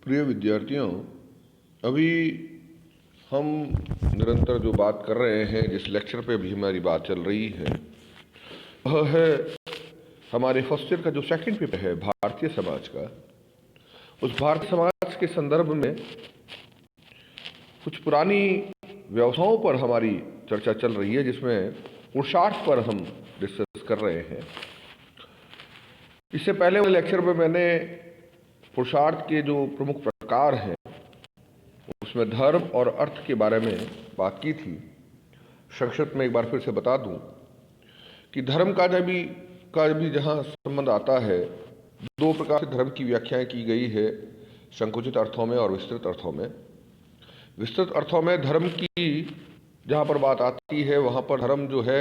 प्रिय विद्यार्थियों, अभी हम निरंतर जो बात कर रहे हैं, जिस लेक्चर पे भी हमारी बात चल रही है, वह है हमारे फर्स्ट ईयर का जो सेकंड पेपर है भारतीय समाज का। उस भारतीय समाज के संदर्भ में कुछ पुरानी व्यवसायों पर हमारी चर्चा चल रही है, जिसमें पुरुषार्थ पर हम डिस्कस कर रहे हैं। इससे पहले वाले लेक्चर में मैंने पुरुषार्थ के जो प्रमुख प्रकार हैं उसमें धर्म और अर्थ के बारे में बात की थी। संक्षिप्त में एक बार फिर से बता दूं कि धर्म का भी जहां संबंध आता है, दो प्रकार से धर्म की व्याख्याएं की गई है, संकुचित अर्थों में और विस्तृत अर्थों में। विस्तृत अर्थों में धर्म की जहां पर बात आती है, वहां पर धर्म जो है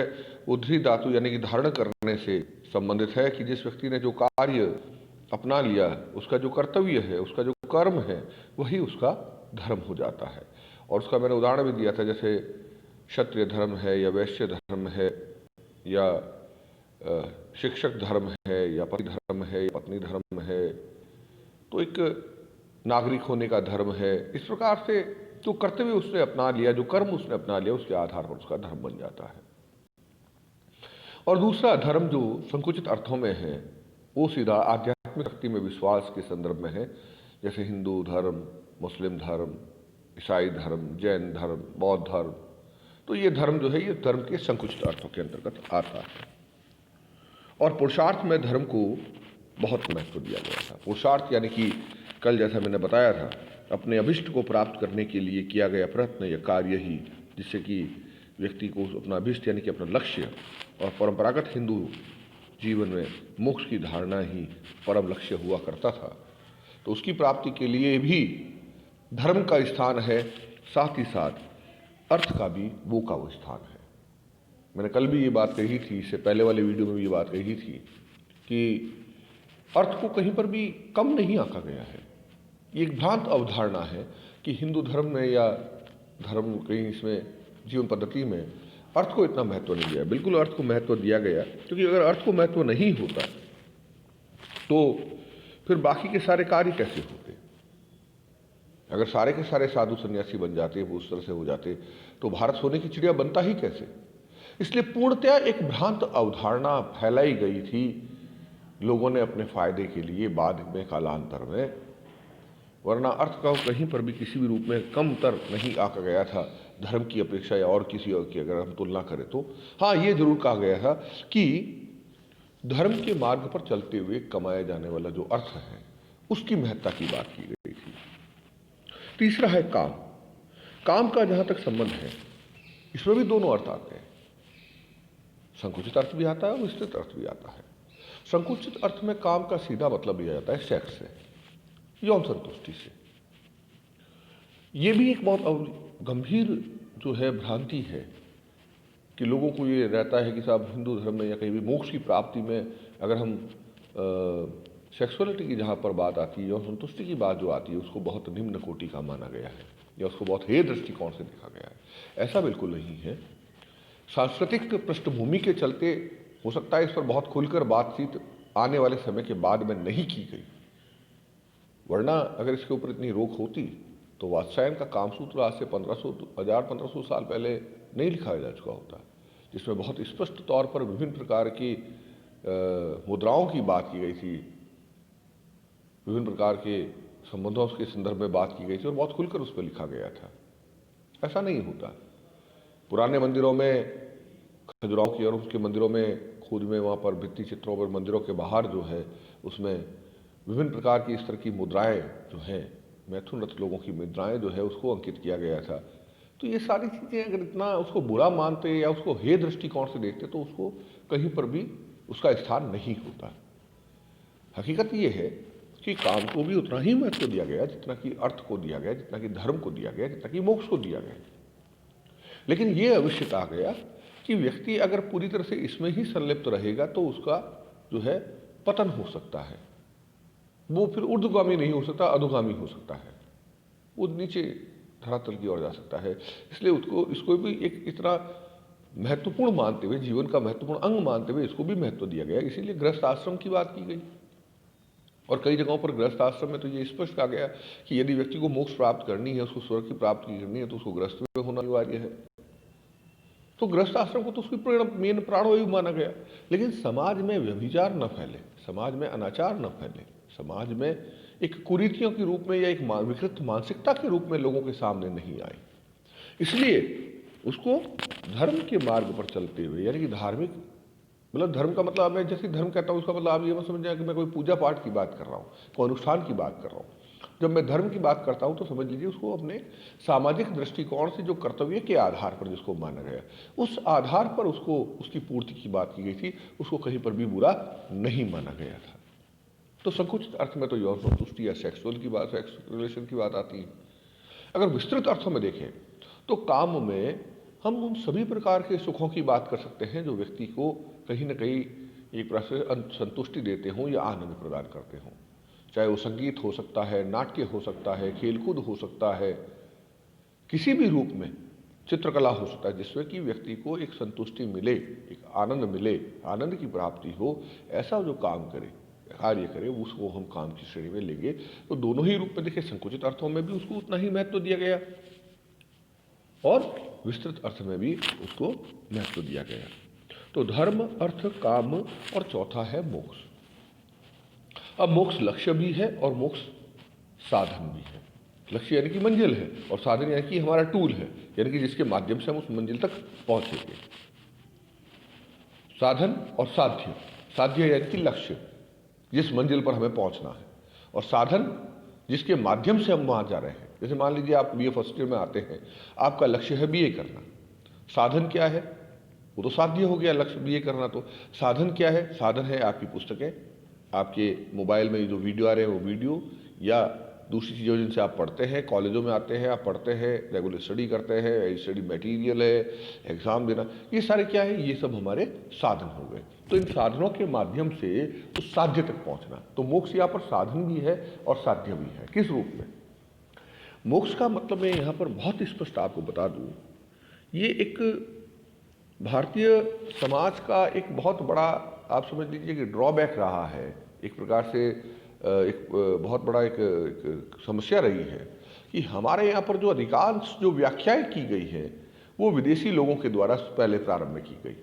उद्धृत धातु यानी कि धारण करने से संबंधित है कि जिस व्यक्ति ने जो कार्य अपना लिया, उसका जो कर्तव्य है, उसका जो कर्म है, वही उसका धर्म हो जाता है। और उसका मैंने उदाहरण भी दिया था, जैसे क्षत्रिय धर्म है या वैश्य धर्म है या शिक्षक धर्म है या पति धर्म है या पत्नी धर्म है, तो एक नागरिक होने का धर्म है। इस प्रकार से जो कर्तव्य उसने अपना लिया, जो कर्म उसने अपना लिया, उसके आधार पर उसका धर्म बन जाता है। और दूसरा धर्म जो संकुचित अर्थों में है, वो सीधा आध्यात्मिक शक्ति में विश्वास के संदर्भ में है, जैसे हिंदू धर्म, मुस्लिम धर्म, ईसाई धर्म, जैन धर्म, बौद्ध धर्म। तो ये धर्म जो है, ये धर्म के संकुचित अर्थों के अंतर्गत आता है। और पुरुषार्थ में धर्म को बहुत महत्व दिया गया था। पुरुषार्थ यानी कि कल जैसा मैंने बताया था, अपने अभिष्ट को प्राप्त करने के लिए किया गया प्रयत्न या कार्य ही, जिससे कि व्यक्ति को अपना अभिष्ट यानी कि अपना लक्ष्य, और परंपरागत हिंदू जीवन में मोक्ष की धारणा ही परम लक्ष्य हुआ करता था, तो उसकी प्राप्ति के लिए भी धर्म का स्थान है, साथ ही साथ अर्थ का भी वो का वो स्थान है। मैंने कल भी ये बात कही थी, इससे पहले वाले वीडियो में भी ये बात कही थी कि अर्थ को कहीं पर भी कम नहीं आंका गया है। ये एक भ्रांत अवधारणा है कि हिंदू धर्म में या धर्म कहीं इसमें जीवन पद्धति में अर्थ को इतना महत्व नहीं दिया। बिल्कुल अर्थ को महत्व दिया गया, क्योंकि अगर अर्थ को महत्व नहीं होता तो फिर बाकी के सारे कार्य कैसे होते। अगर सारे के सारे साधु सन्यासी बन जाते, वो उस तरह से हो जाते, तो भारत सोने की चिड़िया बनता ही कैसे। इसलिए पूर्णतया एक भ्रांत अवधारणा फैलाई गई थी लोगों ने अपने फायदे के लिए बाद में, कालांतर में। वरना अर्थ का कहीं पर भी किसी भी रूप में कमतर नहीं आका गया था धर्म की अपेक्षा या और किसी और की अगर हम तुलना करें तो। हाँ, ये जरूर कहा गया था कि धर्म के मार्ग पर चलते हुए कमाया जाने वाला जो अर्थ है, उसकी महत्ता की बात की गई थी। तीसरा है काम। काम का जहां तक संबंध है, इसमें भी दोनों अर्थ आते हैं। संकुचित अर्थ भी आता है और विस्तृत अर्थ भी आता है। संकुचित अर्थ में काम का सीधा मतलब लिया जाता है सेक्स से, यौन संतुष्टि से। यह भी एक बहुत गंभीर जो है भ्रांति है कि लोगों को ये रहता है कि साहब हिंदू धर्म में या कहीं भी मोक्ष की प्राप्ति में अगर हम सेक्सुअलिटी की जहाँ पर बात आती है, यौन संतुष्टि की बात जो आती है, उसको बहुत निम्न कोटि का माना गया है या उसको बहुत हेय दृष्टिकोण से देखा गया है। ऐसा बिल्कुल नहीं है। सांस्कृतिक पृष्ठभूमि के चलते हो सकता है इस पर बहुत खुलकर बातचीत आने वाले समय के बाद में नहीं की गई, वरना अगर इसके ऊपर इतनी रोक होती तो वात्सायन का कामसूत्र आज से 1500 साल पहले नहीं लिखा जा चुका होता, जिसमें बहुत स्पष्ट तौर पर विभिन्न प्रकार की मुद्राओं की बात की गई थी, विभिन्न प्रकार के संबंधों के संदर्भ में बात की गई थी और बहुत खुलकर उस पर लिखा गया था। ऐसा नहीं होता। पुराने मंदिरों में, खजुराहो की और उसके मंदिरों में खुद में, वहाँ पर भित्ति चित्रों पर, मंदिरों के बाहर जो है, उसमें विभिन्न प्रकार की इस तरह की मुद्राएं जो हैं, मैथुनरत लोगों की मुद्राएं जो है, उसको अंकित किया गया था। तो ये सारी चीज़ें अगर इतना उसको बुरा मानते या उसको हेय दृष्टिकोण से देखते तो उसको कहीं पर भी उसका स्थान नहीं होता। हकीकत ये है कि काम को भी उतना ही महत्व दिया गया जितना कि अर्थ को दिया गया, जितना कि धर्म को दिया गया, जितना कि मोक्ष को दिया गया। लेकिन ये अवश्य कहा गया कि व्यक्ति अगर पूरी तरह से इसमें ही संलिप्त रहेगा तो उसका जो है पतन हो सकता है। वो फिर ऊर्ध्वगामी नहीं हो सकता, अधोगामी हो सकता है, वो नीचे धरातल की ओर जा सकता है। इसलिए इसको भी एक इतना महत्वपूर्ण मानते हुए, जीवन का महत्वपूर्ण अंग मानते हुए इसको भी महत्व दिया गया। इसीलिए गृहस्थ आश्रम की बात की गई। और कई जगहों पर गृहस्थ आश्रम में तो ये स्पष्ट कहा गया कि यदि व्यक्ति को मोक्ष प्राप्त करनी है, उसको स्वर्ग की प्राप्ति करनी है, तो उसको गृहस्थ में होना अनिवार्य है। तो गृहस्थ आश्रम को तो उसकी मेन प्राणवायु माना गया। लेकिन समाज में व्यभिचार न फैले, समाज में अनाचार न फैले, समाज में एक कुरीतियों के रूप में या एक विकृत मानसिकता के रूप में लोगों के सामने नहीं आए, इसलिए उसको धर्म के मार्ग पर चलते हुए, यानी कि धार्मिक, मतलब धर्म का मतलब मैं जैसे धर्म कहता हूँ उसका मतलब आप ये मत समझ जाए कि मैं कोई पूजा पाठ की बात कर रहा हूँ, कोई अनुष्ठान की बात कर रहा हूँ। जब मैं धर्म की बात करता हूँ तो समझ लीजिए उसको अपने सामाजिक दृष्टिकोण से जो कर्तव्य के आधार पर जिसको माना गया, उस आधार पर उसको उसकी पूर्ति की बात की गई थी, उसको कहीं पर भी बुरा नहीं माना गया था। तो संकुचित अर्थ में तो यौन संतुष्टि या सेक्सुअल की बात, सेक्स रिलेशन की बात आती है। अगर विस्तृत अर्थों में देखें तो काम में हम उन सभी प्रकार के सुखों की बात कर सकते हैं जो व्यक्ति को कहीं न कहीं एक प्रकार से संतुष्टि देते हों या आनंद प्रदान करते हों। चाहे वो संगीत हो सकता है, नाट्य हो सकता है, खेलकूद हो सकता है, किसी भी रूप में चित्रकला हो सकता है, जिससे कि व्यक्ति को एक संतुष्टि मिले, एक आनंद मिले, आनंद की प्राप्ति हो, ऐसा जो काम करे, कार्य करे, उसको हम काम की श्रेणी में लेंगे। तो दोनों ही रूप में देखिए, संकुचित अर्थों में भी उसको उतना ही महत्व दिया गया और विस्तृत अर्थ में भी उसको महत्व दिया गया। तो धर्म, अर्थ, काम और चौथा है मोक्ष। अब मोक्ष लक्ष्य भी है और मोक्ष साधन भी है। लक्ष्य यानी कि मंजिल है और साधन यानी कि हमारा टूल है, यानी कि जिसके माध्यम से हम उस मंजिल तक पहुंचेंगे। साधन और साध्य, साध्य यानी कि लक्ष्य, जिस मंजिल पर हमें पहुंचना है, और साधन जिसके माध्यम से हम वहां जा रहे हैं। जैसे मान लीजिए आप बीए फर्स्ट ईयर में आते हैं, आपका लक्ष्य है बीए करना, साधन क्या है? वो तो साध्य हो गया लक्ष्य बीए करना। तो साधन क्या है? साधन है आपकी पुस्तकें, आपके मोबाइल में जो वीडियो आ रहे हैं वो वीडियो, या दूसरी चीज़ों जिनसे आप पढ़ते हैं, कॉलेजों में आते हैं, आप पढ़ते हैं, रेगुलर स्टडी करते हैं, स्टडी मटेरियल है, एग्जाम देना, ये सारे क्या है? ये सब हमारे साधन हो गए। तो इन साधनों के माध्यम से उस साध्य तक पहुंचना। तो मोक्ष यहाँ पर साधन भी है और साध्य भी है। किस रूप में? मोक्ष का मतलब मैं यहाँ पर बहुत स्पष्ट आपको बता दूं, ये एक भारतीय समाज का एक बहुत बड़ा, आप समझ लीजिए कि ड्रॉबैक रहा है, एक प्रकार से एक बहुत बड़ा एक समस्या रही है कि हमारे यहाँ पर जो अधिकांश जो व्याख्याएं की गई है वो विदेशी लोगों के द्वारा पहले प्रारंभ में की गई,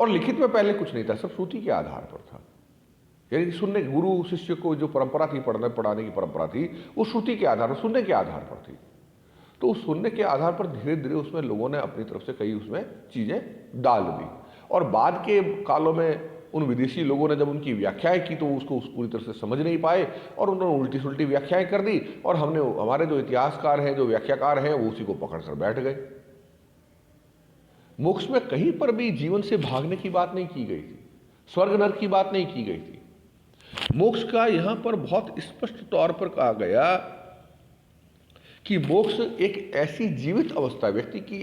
और लिखित में पहले कुछ नहीं था, सब श्रुति के आधार पर था। यानी सुनने, गुरु शिष्य को जो परंपरा थी, पढ़ने पढ़ाने की परंपरा थी, वो श्रुति के आधार पर, सुनने के आधार पर थी। तो उस सुनने के आधार पर धीरे धीरे उसमें लोगों ने अपनी तरफ से कई उसमें चीजें डाल दी, और बाद के कालों में उन विदेशी लोगों ने जब उनकी व्याख्याएं की तो उसको पूरी तरह से समझ नहीं पाए और उन्होंने उल्टी सुल्टी व्याख्याएं कर दी, और हमने, हमारे जो इतिहासकार हैं, जो व्याख्याकार हैं, वो उसी को पकड़कर बैठ गए। मोक्ष में कहीं पर भी जीवन से भागने की बात नहीं की गई थी, स्वर्ग नरक की बात नहीं की गई थी। मोक्ष का यहां पर बहुत स्पष्ट तौर पर कहा गया कि मोक्ष एक ऐसी जीवित अवस्था, व्यक्ति की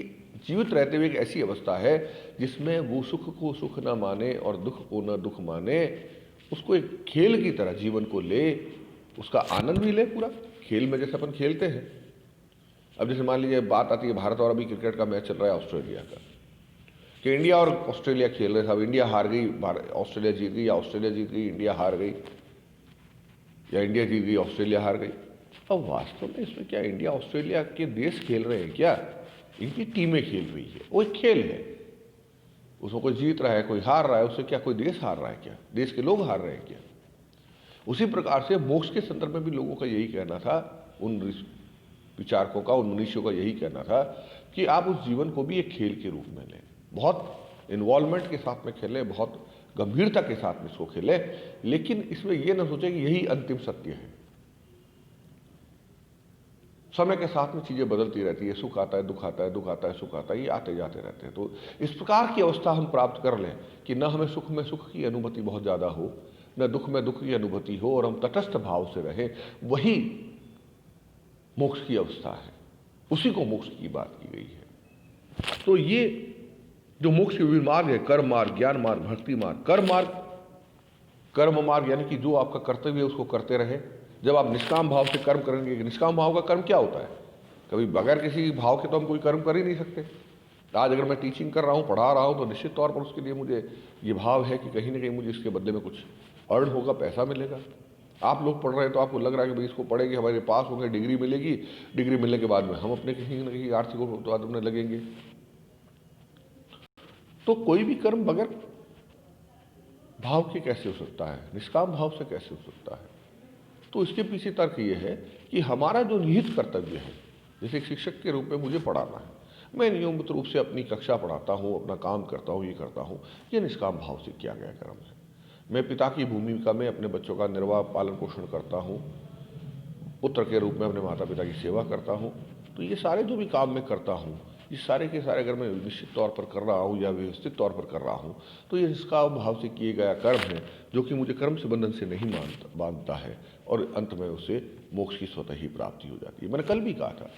जीवित रहते हुए एक ऐसी अवस्था है जिसमें वो सुख को सुख न माने और दुख को न दुख माने, उसको एक खेल की तरह जीवन को ले, उसका आनंद भी ले पूरा। खेल में जैसे अपन खेलते हैं, अब जैसे मान लीजिए बात आती है भारत और अभी क्रिकेट का मैच चल रहा है ऑस्ट्रेलिया का, कि इंडिया और ऑस्ट्रेलिया खेल रहे थे, अब इंडिया हार गई, ऑस्ट्रेलिया जीत गई, या ऑस्ट्रेलिया जीत गई, इंडिया हार गई, या इंडिया जीत गई, ऑस्ट्रेलिया हार गई। अब वास्तव में इसमें क्या इंडिया ऑस्ट्रेलिया के देश खेल रहे हैं क्या? इनकी टीमें खेल रही है, वो एक खेल है, उसमें कोई जीत रहा है, कोई हार रहा है, उससे क्या कोई देश हार रहा है क्या? देश के लोग हार रहे हैं क्या? उसी प्रकार से मोक्ष के संदर्भ में भी लोगों का यही कहना था, उन विचारकों का, उन मनुष्यों का यही कहना था कि आप उस जीवन को भी एक खेल के रूप में लें, बहुत इन्वॉल्वमेंट के साथ में खेलें, बहुत गंभीरता के साथ में इसको खेलें, लेकिन इसमें यह ना सोचें कि यही अंतिम सत्य है। समय के साथ में चीजें बदलती रहती है, सुख आता है, दुख आता है, दुख आता है, सुख आता है, ये आते जाते रहते हैं। तो इस प्रकार की अवस्था हम प्राप्त कर लें कि न हमें सुख में सुख की अनुभूति बहुत ज्यादा हो, न दुख में दुख की अनुभूति हो, और हम तटस्थ भाव से रहें, वही मोक्ष की अवस्था है, उसी को मोक्ष की बात की गई है। तो ये जो मोक्ष के विभिन्न मार्ग है, कर्म मार्ग, ज्ञान मार्ग, भक्ति मार्ग। कर्म मार्ग, कर्म मार्ग यानी कि जो आपका कर्तव्य है उसको करते रहे। जब आप निष्काम भाव से कर्म करेंगे, निष्काम भाव का कर्म क्या होता है? कभी बगैर किसी भाव के तो हम कोई कर्म कर ही नहीं सकते। आज अगर मैं टीचिंग कर रहा हूँ, पढ़ा रहा हूँ, तो निश्चित तौर पर उसके लिए मुझे ये भाव है कि कहीं ना कहीं मुझे इसके बदले में कुछ अर्न होगा, पैसा मिलेगा। आप लोग पढ़ रहे हैं तो आपको लग रहा है कि भाई इसको पढ़ेंगे, हमारे पास होंगे, डिग्री मिलेगी, डिग्री मिलने के बाद में हम अपने कहीं न कहीं आर्थिक उत्पादन में लगेंगे। तो कोई भी कर्म बगैर भाव के कैसे हो सकता है, निष्काम भाव से कैसे हो सकता है? तो इसके पीछे तर्क ये है कि हमारा जो निहित कर्तव्य है, जैसे एक शिक्षक के रूप में मुझे पढ़ाना है, मैं नियमित रूप से अपनी कक्षा पढ़ाता हूँ, अपना काम करता हूँ, ये करता हूँ, ये निष्काम भाव से किया गया कर्म है। मैं पिता की भूमिका में अपने बच्चों का निर्वाह पालन पोषण करता हूँ, पुत्र के रूप में अपने माता पिता की सेवा करता हूँ। तो ये सारे जो भी काम मैं करता हूँ, ये सारे के सारे अगर मैं निश्चित तौर पर कर रहा हूँ या व्यवस्थित तौर पर कर रहा हूँ, तो ये निष्काम भाव से किए गया कर्म है, जो कि मुझे कर्म से बंधन से नहीं बांधता है और अंत में उससे मोक्ष की स्वतः ही प्राप्ति हो जाती है। मैंने कल भी कहा था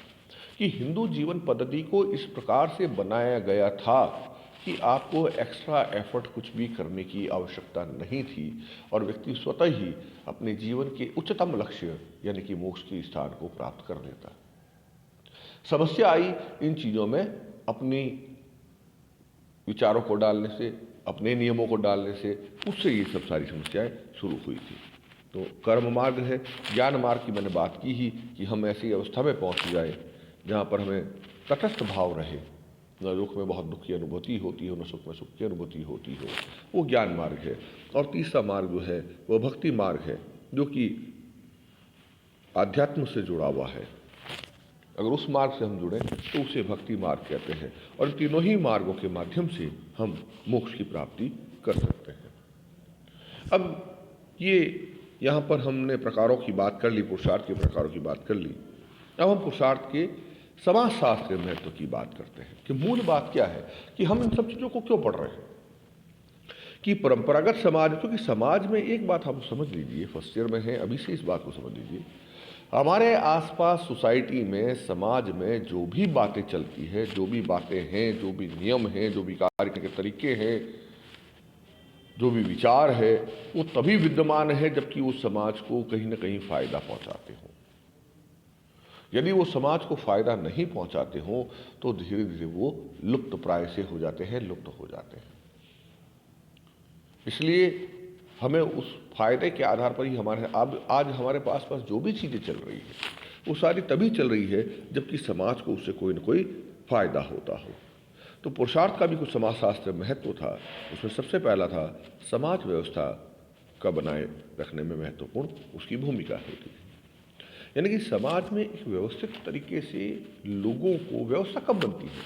कि हिंदू जीवन पद्धति को इस प्रकार से बनाया गया था कि आपको एक्स्ट्रा एफर्ट कुछ भी करने की आवश्यकता नहीं थी और व्यक्ति स्वतः ही अपने जीवन के उच्चतम लक्ष्य यानी कि मोक्ष के स्थान को प्राप्त कर लेता। समस्या आई इन चीज़ों में अपनी विचारों को डालने से, अपने नियमों को डालने से, उससे ये सब सारी समस्याएं शुरू हुई थी। तो कर्म मार्ग है, ज्ञान मार्ग की मैंने बात की ही कि हम ऐसी अवस्था में पहुंच जाए जहां पर हमें तटस्थ भाव रहे, न दुख में बहुत दुख की अनुभूति होती हो, न सुख में सुख की अनुभूति होती हो, वो ज्ञान मार्ग है। और तीसरा मार्ग जो है वह भक्ति मार्ग है, जो कि आध्यात्म से जुड़ा हुआ है। अगर उस मार्ग से हम जुड़े तो उसे भक्ति मार्ग कहते हैं और तीनों ही मार्गों के माध्यम से हम मोक्ष की प्राप्ति कर सकते हैं। अब ये यहाँ पर हमने प्रकारों की बात कर ली, पुरुषार्थ के प्रकारों की बात कर ली। अब हम पुरुषार्थ के समाजशास्त्र के महत्व की बात करते हैं कि मूल बात क्या है कि हम इन सब चीज़ों को क्यों पढ़ रहे हैं। कि परंपरागत समाज, क्योंकि समाज में एक बात आप समझ लीजिए, फर्स्ट ईयर में है अभी से इस बात को समझ लीजिए, हमारे आसपास सोसाइटी में, समाज में जो भी बातें चलती है, जो भी बातें हैं, जो भी नियम हैं, जो भी कार्य के तरीके हैं, जो भी विचार है, वो तभी विद्यमान है जबकि वो समाज को कहीं ना कहीं फायदा पहुंचाते हो। यदि वो समाज को फायदा नहीं पहुंचाते हो तो धीरे धीरे वो लुप्त प्राय से हो जाते हैं, लुप्त हो जाते हैं। इसलिए हमें उस फायदे के आधार पर ही हमारे आज हमारे पास जो भी चीज़ें चल रही है वो सारी तभी चल रही है जबकि समाज को उससे कोई ना कोई फायदा होता हो। तो पुरुषार्थ का भी कुछ समाजशास्त्र महत्व था। उसमें सबसे पहला था समाज व्यवस्था का बनाए रखने में महत्वपूर्ण उसकी भूमिका होती है। यानी कि समाज में एक व्यवस्थित तरीके से लोगों को व्यवस्था कब बनती है,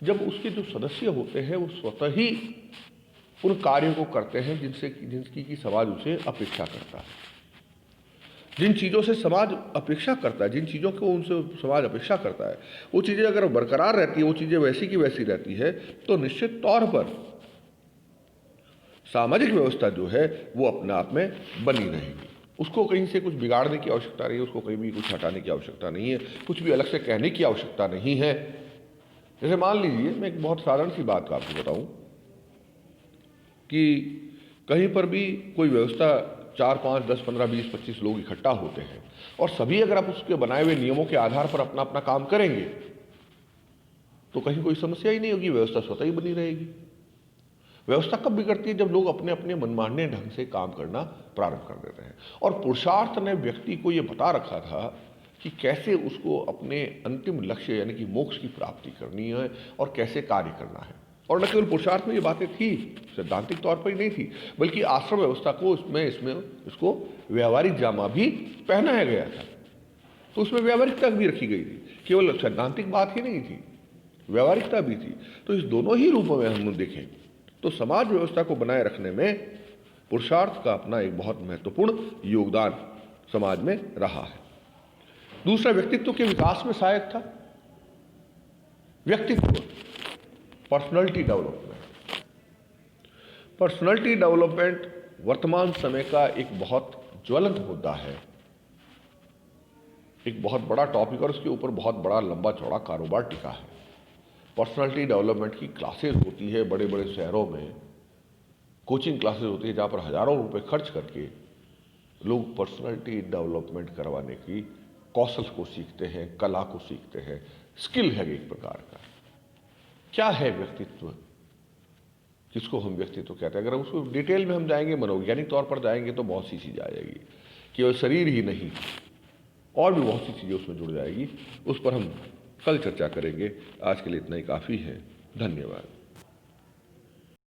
जब उसके जो सदस्य होते हैं वो स्वतः ही उन कार्यों को करते हैं जिनकी की समाज उसे अपेक्षा करता है। जिन चीज़ों से समाज अपेक्षा करता है, जिन चीज़ों को उनसे समाज अपेक्षा करता है, वो चीज़ें अगर बरकरार रहती है, वो चीज़ें वैसी की वैसी रहती है, तो निश्चित तौर पर सामाजिक व्यवस्था जो है वो अपने आप में बनी रहेगी। उसको कहीं से कुछ बिगाड़ने की आवश्यकता नहीं है, उसको कहीं भी कुछ हटाने की आवश्यकता नहीं है, कुछ भी अलग से कहने की आवश्यकता नहीं है। जैसे मान लीजिए, मैं एक बहुत साधारण सी बात आपको बताऊं कि कहीं पर भी कोई व्यवस्था 4, 5, 10, 15, 20, 25 लोग इकट्ठा होते हैं और सभी अगर आप उसके बनाए हुए नियमों के आधार पर अपना अपना काम करेंगे तो कहीं कोई समस्या ही नहीं होगी, व्यवस्था स्वतः ही बनी रहेगी। व्यवस्था कब बिगड़ती है, जब लोग अपने अपने मनमाने ढंग से काम करना प्रारंभ कर देते हैं। और पुरुषार्थ ने व्यक्ति को ये बता रखा था कि कैसे उसको अपने अंतिम लक्ष्य यानी कि मोक्ष की प्राप्ति करनी है और कैसे कार्य करना है। और न केवल पुरुषार्थ में ये बातें थी, सैद्धांतिक तौर पर ही नहीं थी, बल्कि आश्रम व्यवस्था को इसको व्यवहारिक जामा भी पहनाया गया था। तो उसमें व्यवहारिकता भी रखी गई थी, केवल सैद्धांतिक बात ही नहीं थी, व्यवहारिकता भी थी। तो इस दोनों ही रूपों में हम देखें तो समाज व्यवस्था को बनाए रखने में पुरुषार्थ का अपना एक बहुत महत्वपूर्ण योगदान समाज में रहा है। दूसरा, व्यक्तित्व के विकास में सहायक था। व्यक्तित्व, पर्सनैलिटी डेवलपमेंट। पर्सनैलिटी डेवलपमेंट वर्तमान समय का एक बहुत ज्वलंत मुद्दा है, एक बहुत बड़ा टॉपिक, और उसके ऊपर बहुत बड़ा लंबा चौड़ा कारोबार टिका है। पर्सनालिटी डेवलपमेंट की क्लासेस होती है, बड़े बड़े शहरों में कोचिंग क्लासेस होती है जहाँ पर हज़ारों रुपए खर्च करके लोग पर्सनालिटी डेवलपमेंट करवाने की कौशल को सीखते हैं, कला को सीखते हैं। स्किल है एक प्रकार का। क्या है व्यक्तित्व, जिसको हम व्यक्तित्व कहते हैं। अगर उसको डिटेल में हम जाएंगे, मनोवैज्ञानिक तौर पर जाएंगे, तो बहुत सी चीज़ें आ जाएगी, केवल शरीर ही नहीं और भी बहुत सी चीज़ें उसमें जुड़ जाएगी। उस पर हम कल चर्चा करेंगे। आज के लिए इतना ही काफ़ी है। धन्यवाद।